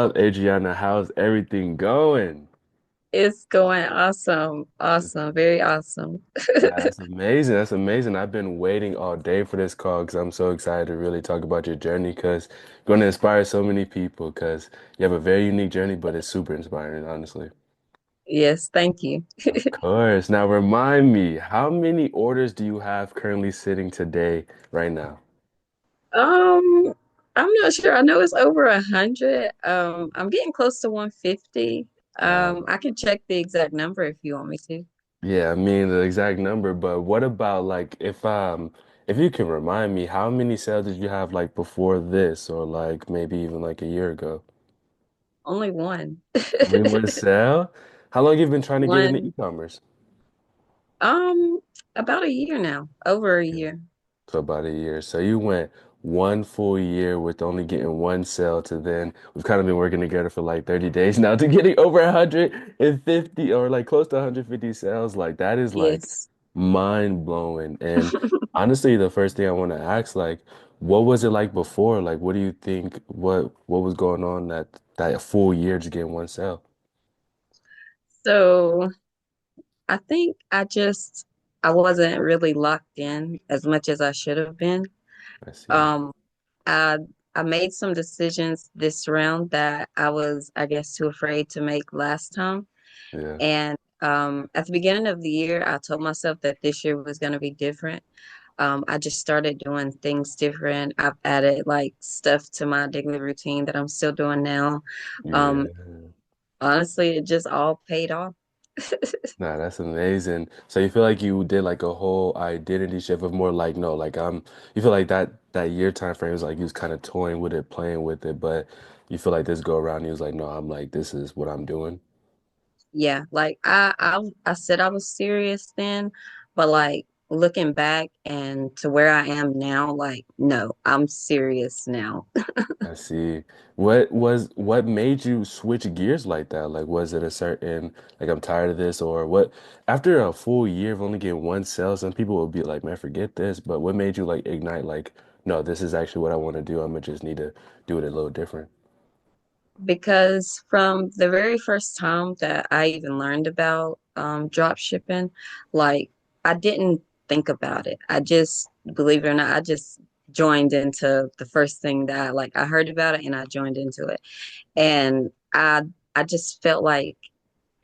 Up, Adriana? How's everything going? It's going awesome. Awesome. Very awesome. That's amazing. That's amazing. I've been waiting all day for this call because I'm so excited to really talk about your journey because you're going to inspire so many people because you have a very unique journey, but it's super inspiring, honestly. Yes, thank you. Of course. Now remind me, how many orders do you have currently sitting today, right now? Um, I'm not sure. I know it's over 100. I'm getting close to 150. Wow. I can check the exact number if you want me to. Yeah, I mean the exact number, but what about like if you can remind me, how many sales did you have like before this or like maybe even like a year ago? Only one. Only one sale? How long you been trying to get into One. e-commerce? Um, about a year now. Over a year. So about a year. So you went one full year with only getting one sale to then we've kind of been working together for like 30 days now to getting over 150 or like close to 150 sales. Like that is like Yes. mind blowing. And honestly, the first thing I want to ask, like, what was it like before? Like, what do you think what was going on that full year just getting one sale? So I think I wasn't really locked in as much as I should have been. I see. Um, I I made some decisions this round that I was, I guess, too afraid to make last time. Yeah. And at the beginning of the year, I told myself that this year was going to be different. I just started doing things different. I've added like stuff to my daily routine that I'm still doing now. Um, Yeah. Honestly, it just all paid off. Nah, that's amazing. So you feel like you did like a whole identity shift of more like no, like you feel like that year time frame was like you was kind of toying with it, playing with it, but you feel like this go around you was like, no, I'm like this is what I'm doing. Yeah, like I said I was serious then, but like looking back and to where I am now, like no, I'm serious now. I see. What made you switch gears like that? Like was it a certain like I'm tired of this or what after a full year of only getting one sale, some people will be like, man, forget this, but what made you like ignite like, no, this is actually what I want to do. I'm gonna just need to do it a little different. Because from the very first time that I even learned about drop shipping, like I didn't think about it. I just, believe it or not, I just joined into the first thing that I heard about it and I joined into it. And I just felt like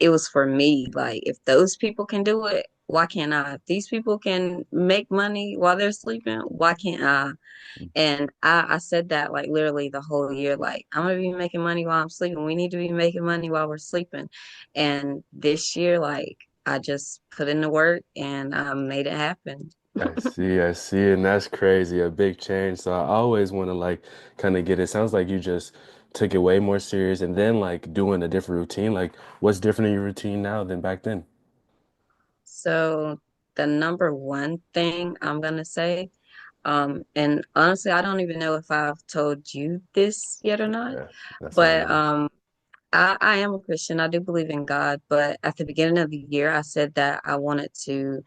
it was for me. Like, if those people can do it, why can't I? If these people can make money while they're sleeping, why can't I? And I said that like literally the whole year, like, I'm gonna be making money while I'm sleeping. We need to be making money while we're sleeping. And this year, like, I just put in the work and I made it happen. I see, and that's crazy, a big change. So I always want to like kind of get it. Sounds like you just took it way more serious and then like doing a different routine. Like what's different in your routine now than back then? So the number one thing I'm gonna say, and honestly, I don't even know if I've told you this yet or not, Yeah, that's all but good. I am a Christian. I do believe in God, but at the beginning of the year, I said that I wanted to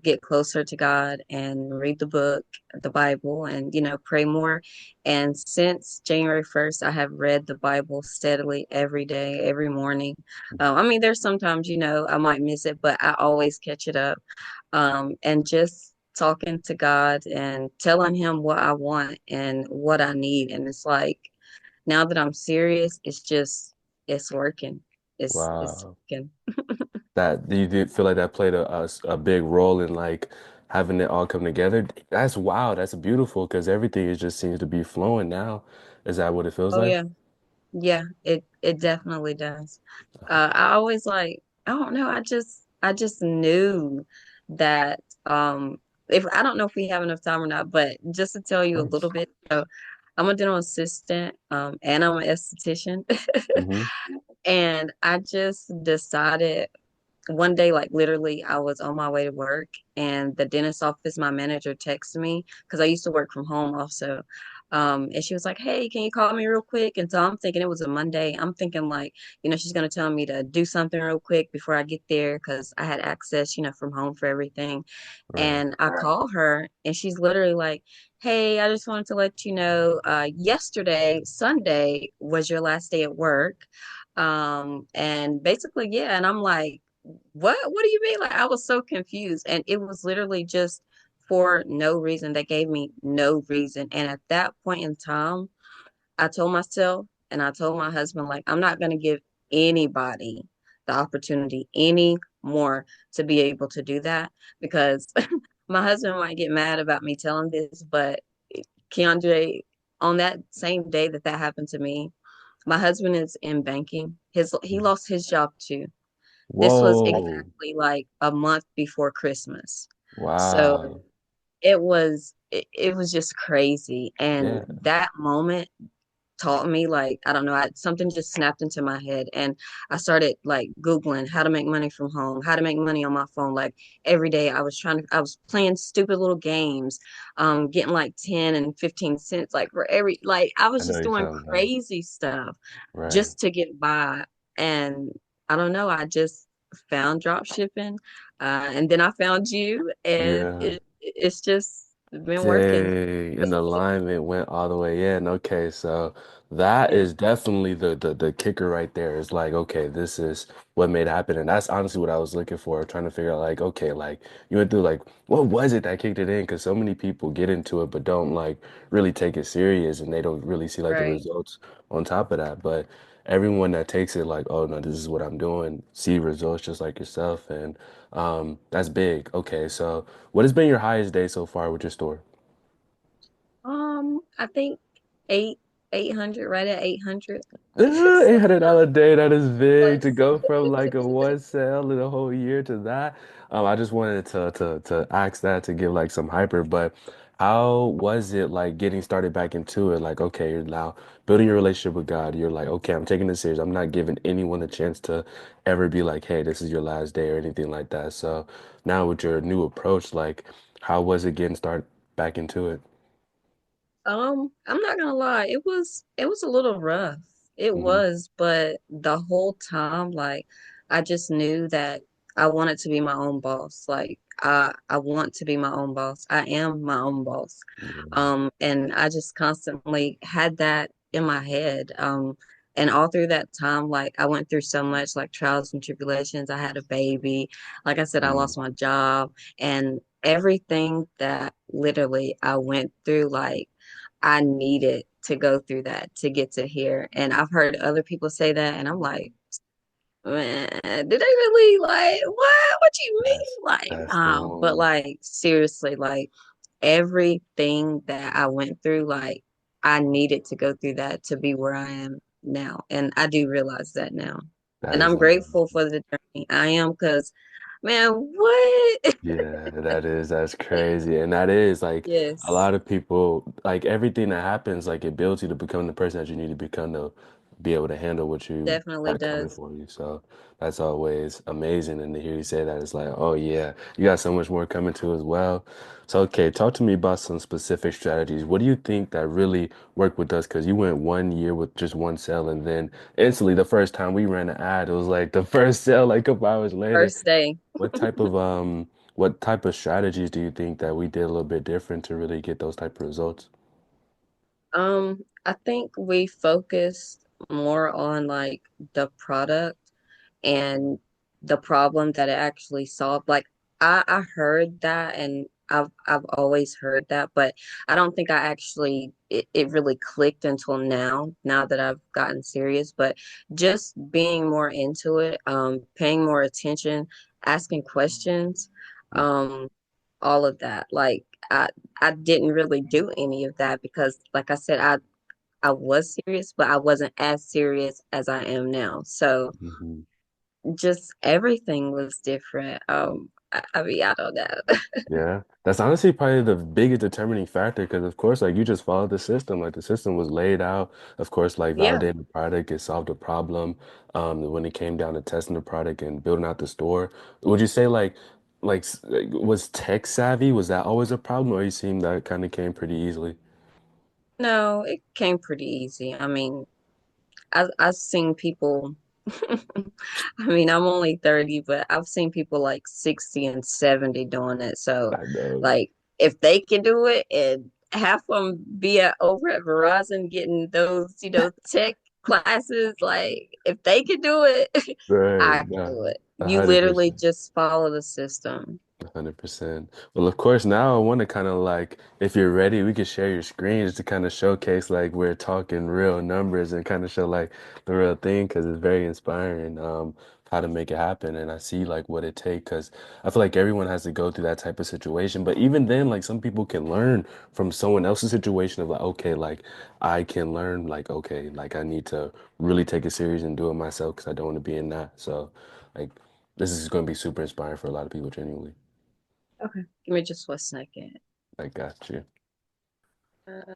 get closer to God and read the book, the Bible, and pray more. And since January 1st, I have read the Bible steadily every day, every morning. I mean, there's sometimes I might miss it, but I always catch it up. And just talking to God and telling Him what I want and what I need, and it's like now that I'm serious, it's working. It's Wow. working. That you did feel like that played a big role in like having it all come together. That's wow. That's beautiful because everything is just seems to be flowing now. Is that what it feels Oh like? yeah. Yeah, it definitely does. I always like, I don't know, I just knew that if I don't know if we have enough time or not, but just to tell Of you a little course. bit. So I'm a dental assistant, and I'm an esthetician. Hmm. And I just decided one day, like literally, I was on my way to work, and the dentist office, my manager texted me because I used to work from home also. And she was like, "Hey, can you call me real quick?" And so I'm thinking it was a Monday. I'm thinking like, she's gonna tell me to do something real quick before I get there because I had access, from home for everything. Right. And I call her, and she's literally like, Hey, I just wanted to let you know, yesterday, Sunday, was your last day at work. And basically, yeah, and I'm like, what? What do you mean? Like, I was so confused. And it was literally just for no reason. They gave me no reason. And at that point in time, I told myself and I told my husband, like, I'm not going to give anybody the opportunity anymore to be able to do that because my husband might get mad about me telling this, but Keondre, on that same day that that happened to me, my husband is in banking. He lost his job too. This was Whoa. exactly like a month before Christmas. So Wow. it was just crazy. And Yeah. that moment taught me like I don't know something just snapped into my head and I started like googling how to make money from home, how to make money on my phone. Like every day I was playing stupid little games, getting like 10 and 15 cents like for every like I I was know just what you're doing talking about. crazy stuff Right. just to get by. And I don't know, I just found drop shipping, and then I found you, and Yeah. it's just been working. Dang, and the alignment went all the way in. Okay, so that Yeah, is definitely the kicker right there. It's like, okay, this is what made it happen. And that's honestly what I was looking for, trying to figure out like, okay, like you went through like what was it that kicked it in? Because so many people get into it but don't like really take it serious and they don't really see like the right. results on top of that. But everyone that takes it like, oh no, this is what I'm doing, see results just like yourself. And that's big. Okay, so what has been your highest day so far with your store? I think eight 800, right at 800. So $800 day, that is big to close. go from like a one sale in a whole year to that. I just wanted to ask that to give like some hyper, but how was it like getting started back into it? Like, okay, you're now building your relationship with God. You're like, okay, I'm taking this serious. I'm not giving anyone a chance to ever be like, hey, this is your last day or anything like that. So now with your new approach, like, how was it getting started back into it? I'm not gonna lie, it was a little rough. It Hmm. was, but the whole time, like I just knew that I wanted to be my own boss. Like I want to be my own boss. I am my own boss. Yeah. And I just constantly had that in my head. And all through that time, like I went through so much like trials and tribulations. I had a baby. Like I said, I Mm. lost my job and everything that literally I went through, like I needed to go through that to get to here. And I've heard other people say that, and I'm like, man, did they really like what? What you mean? Like, That's the nah. But one. like seriously, like everything that I went through, like I needed to go through that to be where I am now. And I do realize that now. That And is I'm grateful for the journey. I am because man, what? yeah, that's crazy. And that is like a Yes, lot of people like everything that happens, like it builds you to become the person that you need to become to be able to handle what you definitely got coming does. for you. So that's always amazing. And to hear you say that, it's like, oh yeah, you got so much more coming to as well. So okay, talk to me about some specific strategies. What do you think that really worked with us? Because you went 1 year with just one sale, and then instantly the first time we ran an ad, it was like the first sale like a couple hours later. First day. What type of strategies do you think that we did a little bit different to really get those type of results? I think we focused more on like the product and the problem that it actually solved. Like I heard that and I've always heard that, but I don't think I actually it really clicked until now that I've gotten serious. But just being more into it, paying more attention, asking questions, um, all of that. Like I didn't really do any of that because like I said, I was serious, but I wasn't as serious as I am now. So Mhm. just everything was different. I mean, I don't know. Yeah, that's honestly probably the biggest determining factor because, of course, like you just followed the system. Like the system was laid out. Of course, like Yeah. validating the product, it solved a problem. When it came down to testing the product and building out the store, would you say like was tech savvy? Was that always a problem, or you seem that kind of came pretty easily? No, it came pretty easy. I mean, I've seen people I mean, I'm only 30, but I've seen people like 60 and 70 doing it. So I know. like if they can do it and half of them be over at Verizon getting those, tech classes. Like, if they could do it, Right. I can Yeah. do it. a You hundred literally percent. just follow the system. 100%. Well, of course, now I want to kind of like, if you're ready, we could share your screen just to kind of showcase like we're talking real numbers and kind of show like the real thing because it's very inspiring how to make it happen. And I see like what it takes because I feel like everyone has to go through that type of situation. But even then, like some people can learn from someone else's situation of like, okay, like I can learn like, okay, like I need to really take it serious and do it myself because I don't want to be in that. So, like, this is going to be super inspiring for a lot of people, genuinely. Okay. Give me just 1 second. I got you. Uh,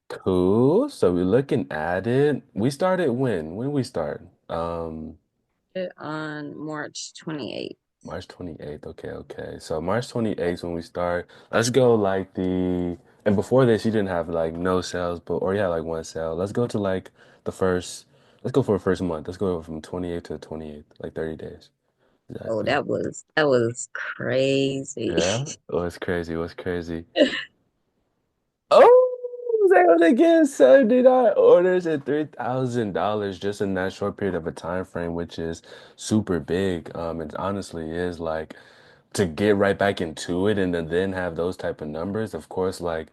Cool. So we're looking at it. We started when? When did we start? on March 28th. March 28th. Okay, okay. So March 28th when we start. Let's go like and before this you didn't have like no sales, but or you had like one sale. Let's go to like the first let's go for the first month. Let's go from 28th to 28th, like 30 days. Oh, Exactly. that was crazy. Yeah. It was crazy. It was crazy. Oh, they only get 79 orders and $3,000 just in that short period of a time frame, which is super big. It honestly is like to get right back into it and then have those type of numbers. Of course, like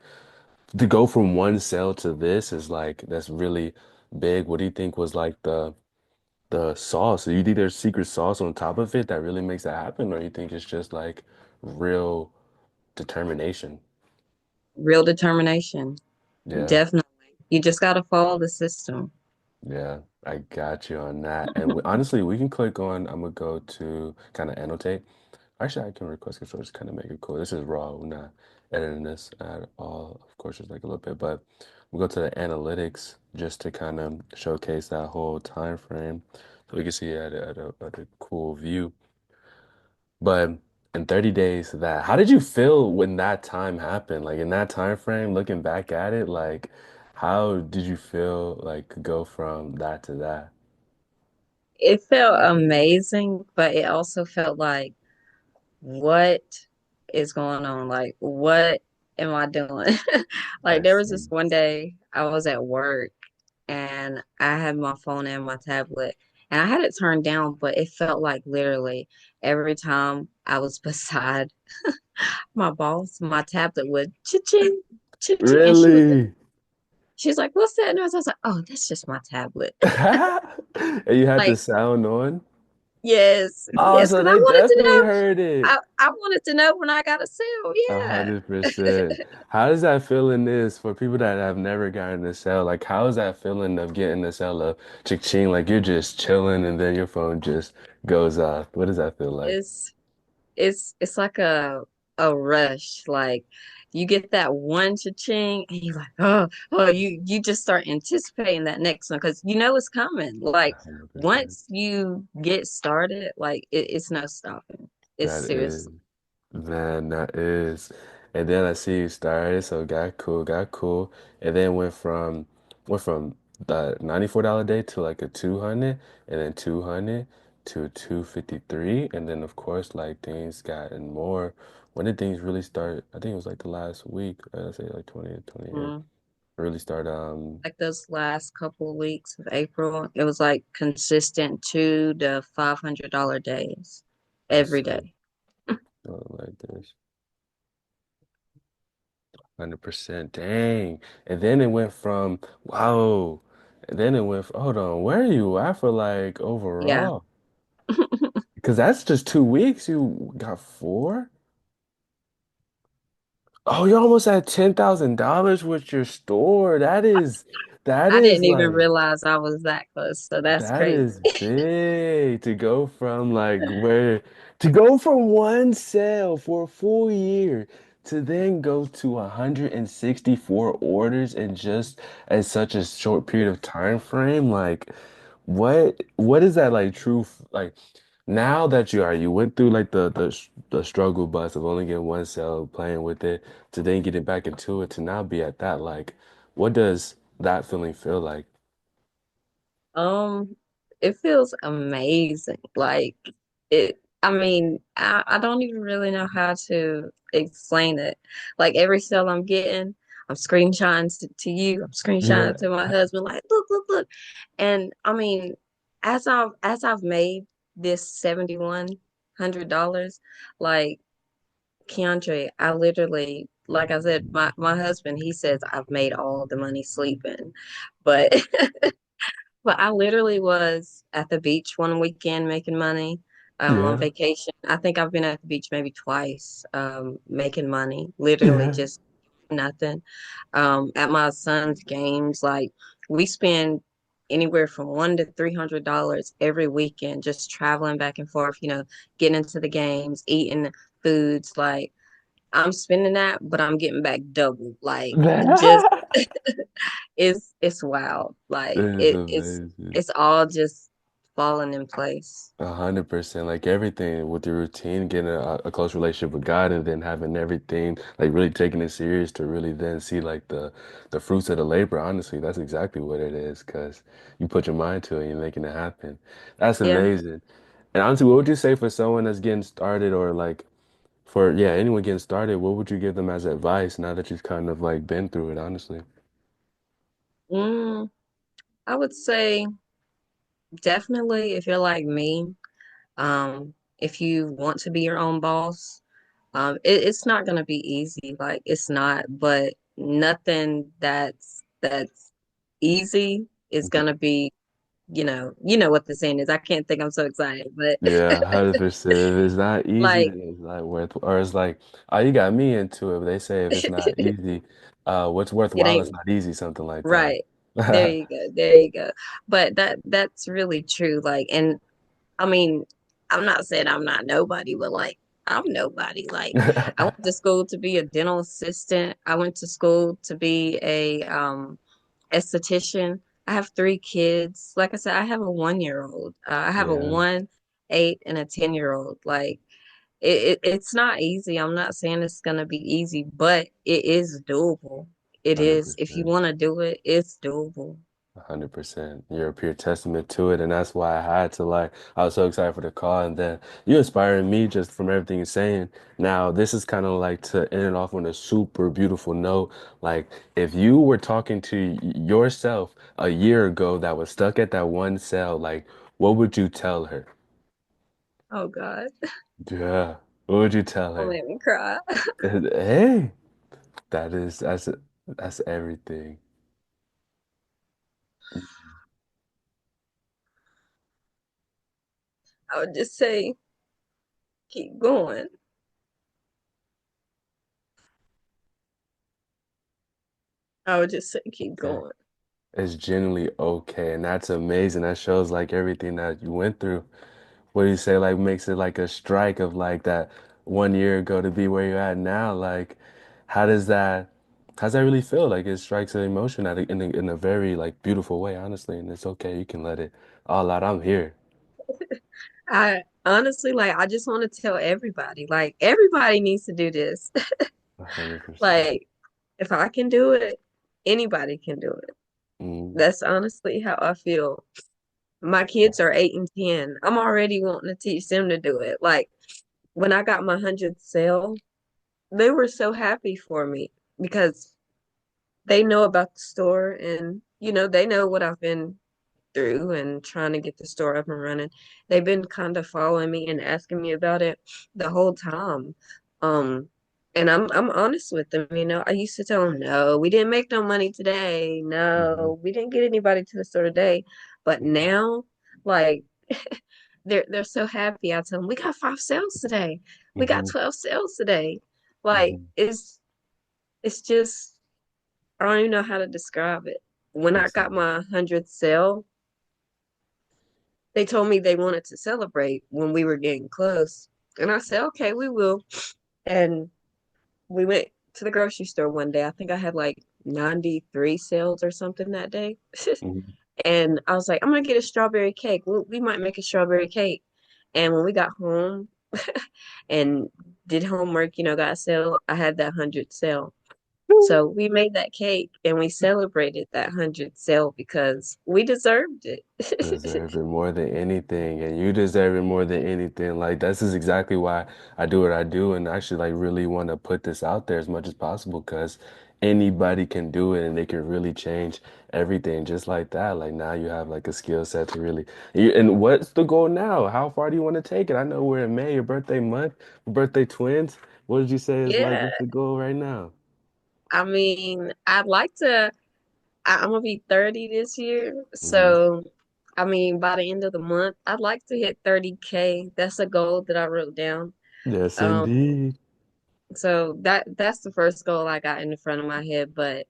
to go from one sale to this is like that's really big. What do you think was like the sauce? Do you think there's secret sauce on top of it that really makes that happen, or you think it's just like real determination? Real determination. Yeah. Definitely. You just got to follow the system. Yeah, I got you on that. And honestly, we can click on, I'm gonna go to kind of annotate. Actually, I can request control, just kind of make it cool. This is raw. We're not editing this at all. Of course, just like a little bit, but we'll go to the analytics just to kind of showcase that whole time frame. So we can see at a cool view. But in 30 days, how did you feel when that time happened? Like in that time frame, looking back at it, like how did you feel like go from that to that? It felt amazing, but it also felt like, what is going on? Like, what am I doing? Like, I there was this see. one day I was at work and I had my phone and my tablet and I had it turned down, but it felt like literally every time I was beside my boss, my tablet would cha-ching, cha-ching. And Really? she's like, what's that noise? I was like, oh, that's just my tablet. And you had the Like, sound on? yes, Oh, yes, so because I they wanted to definitely know. heard it. I wanted to know when I got a sale. A Yeah. 100%. How does that feeling is for people that have never gotten a cell? Like, how is that feeling of getting a cell of ching like you're just chilling and then your phone just goes off? What does that feel like? It's it's like a rush. Like, you get that one cha-ching and you're like, oh, you just start anticipating that next one because you know it's coming. Like, 100%. once you get started, like it's no stopping. It's That is, seriously. man, that is. And then I see you started, so got cool, got cool. And then went from the $94 day to like a 200 and then 200 to 253. And then of course like things gotten more. When did things really start? I think it was like the last week, let's say like 20 28. Mm. Really start Like those last couple of weeks of April, it was like consistent $200 to $500 days I every see. day. Like this. 100%. Dang. And then it went from, wow. And then it went, hold on, where are you at for like Yeah. overall? Because that's just 2 weeks. You got four? Oh, you're almost at $10,000 with your store. That I is didn't even like, realize I was that close, so that's that crazy. is big to go from to go from one sale for a full year to then go to 164 orders in just as such a short period of time frame. Like, what is that like like now that you went through like the struggle bus of only getting one sale, playing with it, to then getting back into it, to now be at that, like, what does that feeling feel like? Um, it feels amazing. Like, it. I mean, I don't even really know how to explain it. Like every sale I'm getting, I'm screenshotting to you, I'm screenshotting Yeah. to my husband, like, look, look, look. And I mean, as I've made this $7,100, like Keondre, I literally, like I said, my husband, he says I've made all the money sleeping. But But I literally was at the beach one weekend making money, on Yeah. vacation. I think I've been at the beach maybe twice, making money, literally Yeah. just nothing. At my son's games, like we spend anywhere from $100 to $300 every weekend just traveling back and forth, getting into the games, eating foods. Like I'm spending that, but I'm getting back double. Like just it's wild. It Like is it's amazing. it's all just falling in place. 100%. Like everything with your routine, getting a close relationship with God, and then having everything like really taking it serious to really then see like the fruits of the labor. Honestly, that's exactly what it is because you put your mind to it and you're making it happen. That's Yeah. amazing. And honestly, what would you say for someone that's getting started or like for yeah, anyone getting started, what would you give them as advice now that you've kind of like been through it, honestly? Mm, I would say definitely if you're like me, if you want to be your own boss, it's not gonna be easy. Like it's not, but nothing that's easy is gonna be, you know what the saying is. I can't think I'm so excited, but Yeah, 100%. If it's not easy, like then it's not worth, or it's like, oh, you got me into it. But they say if it's not easy, what's it worthwhile is ain't not easy, something like that. right. There you go. There you go. But that's really true. Like, and I mean, I'm not saying I'm not nobody, but like I'm nobody. Like I went to school to be a dental assistant. I went to school to be a esthetician. I have three kids. Like I said, I have a 1 year old. I have a Yeah, 1, 8, and a 10 year old. Like it's not easy. I'm not saying it's gonna be easy, but it is doable. It is. If you 100%. want to do it, it's doable. 100%. You're a pure testament to it, and that's why I had to like. I was so excited for the call, and then you inspiring me just from everything you're saying. Now, this is kind of like to end it off on a super beautiful note. Like, if you were talking to yourself a year ago that was stuck at that one cell, like, what would you tell her? Oh God, Yeah, what would you tell don't her? make me cry. Hey, that's everything. I would just say keep going. I would just say keep Okay. going. It's genuinely okay, and that's amazing. That shows like everything that you went through. What do you say like makes it like a strike of like that 1 year ago to be where you're at now? Like, how does that how's that really feel? Like it strikes an emotion in a very like beautiful way, honestly, and it's okay. You can let it all out. I'm here. I honestly like I just want to tell everybody, like everybody needs to do this. 100%. Like if I can do it, anybody can do it. Mm. That's honestly how I feel. My kids are 8 and 10. I'm already wanting to teach them to do it. Like when I got my 100th sale, they were so happy for me because they know about the store and they know what I've been through and trying to get the store up and running. They've been kind of following me and asking me about it the whole time. Um, and I'm honest with them, I used to tell them, no, we didn't make no money today. Hmm. No, we didn't get anybody to the store today. But now, like they're so happy. I tell them, we got 5 sales today. We got Hmm. 12 sales today. Like Hmm. it's just I don't even know how to describe it. When I It's got my 100th sale, they told me they wanted to celebrate when we were getting close. And I said, okay, we will. And we went to the grocery store one day. I think I had like 93 sales or something that day. Mhm. And I was like, I'm gonna get a strawberry cake. We might make a strawberry cake. And when we got home and did homework, got a sale, I had that 100 sale. So we made that cake and we celebrated that 100th sale because we deserved it. Deserve it more than anything, and you deserve it more than anything. Like this is exactly why I do what I do, and I actually like really want to put this out there as much as possible because anybody can do it, and they can really change everything just like that. Like now you have like a skill set to really. And what's the goal now? How far do you want to take it? I know we're in May, your birthday month, birthday twins. What did you say is like? Yeah, What's the goal right now? I mean, I'd like to. I'm gonna be 30 this year, Hmm. so I mean, by the end of the month, I'd like to hit 30K. That's a goal that I wrote down. Yes, Um, indeed. so that's the first goal I got in the front of my head, but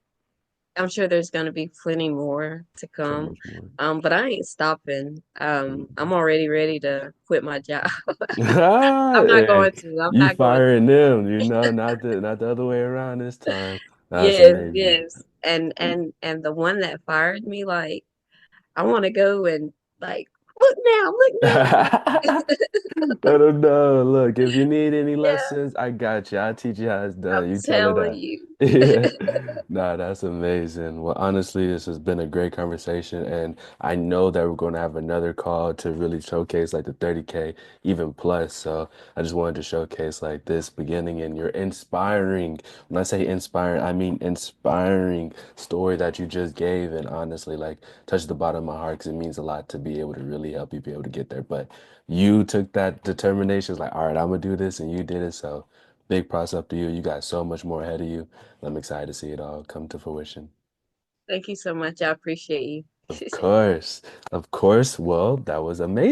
I'm sure there's gonna be plenty more to So come. much more. But I ain't stopping. Mhm. I'm already ready to quit my job. Ah, I'm not hey, going to. I'm you not going to. firing them, not the other way around this time. That's Yes, amazing. yes. And the one that fired me, like, I want to go and like, look now. Let them know. Look, if you need any Yeah, lessons, I got you. I'll teach you how it's I'm done. You tell her telling that. you. Yeah. Nah, that's amazing. Well, honestly, this has been a great conversation, and I know that we're going to have another call to really showcase like the 30K even plus. So I just wanted to showcase like this beginning and your inspiring, when I say inspiring, I mean inspiring story that you just gave, and honestly, like touched the bottom of my heart because it means a lot to be able to really help you be able to get there. But you took that determination, it's like, all right, I'm gonna do this, and you did it. So big props up to you. You got so much more ahead of you. I'm excited to see it all come to fruition. Thank you so much. I appreciate you. Of course. Of course. Well, that was amazing.